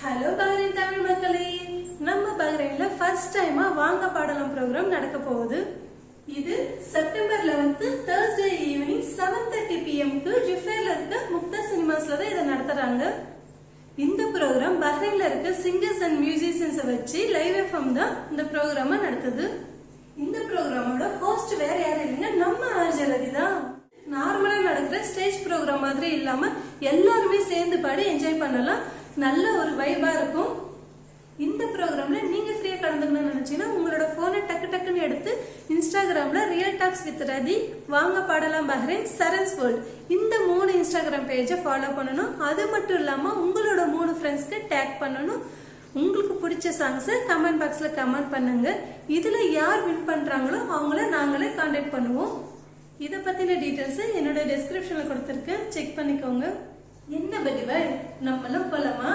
Hello Bahrain Tamil மக்களே, நம்ம பஹ்ரைன்ல first டைமா வாங்க பாடலாம் ப்ரோக்ராம் நடக்க போகுது. இது செப்டம்பர் 11 Thursday ஈவினிங் 7:30 PM ஜிஃபேர்ல இருக்க முக்தா சினிமாஸ்ல தான் இதை நடத்துறாங்க. இந்த ப்ரோக்ராம் பஹ்ரைன்ல இருக்க சிங்கர்ஸ் அண்ட் மியூசிஷியன்ஸை வச்சு லைவ் எஃப்எம் தான் இந்த ப்ரோக்ராம நடத்துது. இந்த ப்ரோக்ராமோட ஹோஸ்ட் வேற யாரும் இல்லைங்க, நம்ம ஆர்ஜலதி தான். நார்மலா நடக்கிற ஸ்டேஜ் ப்ரோக்ராம் மாதிரி இல்லாம எல்லாருமே சேர்ந்து பாடி என்ஜாய் பண்ணலாம். நல்ல ஒரு வைபா இருக்கும். இந்த ப்ரோக்ராம்ல நீங்க ஃப்ரீயா கலந்துக்கணும்னு நினைச்சீங்கன்னா உங்களோட போனை டக்கு டக்குன்னு எடுத்து இன்ஸ்டாகிராம்ல ரியல் டாக்ஸ் வித் ரதி, வாங்க பாடலாம் பஹ்ரைன், சரன்ஸ் வேர்ல்ட் இந்த 3 இன்ஸ்டாகிராம் பேஜை ஃபாலோ பண்ணணும். அது மட்டும் இல்லாம உங்களோட 3 ஃப்ரெண்ட்ஸ்க்கு டேக் பண்ணணும். உங்களுக்கு பிடிச்ச சாங்ஸை கமெண்ட் பாக்ஸ்ல கமெண்ட் பண்ணுங்க. இதுல யார் வின் பண்றாங்களோ அவங்கள நாங்களே கான்டாக்ட் பண்ணுவோம். இதை பத்தின டீட்டெயில்ஸ் என்னோட டிஸ்கிரிப்ஷன்ல கொடுத்துருக்கேன், செக் பண்ணிக்கோங்க. என்ன பதிவா நம்மளும் போலாமா?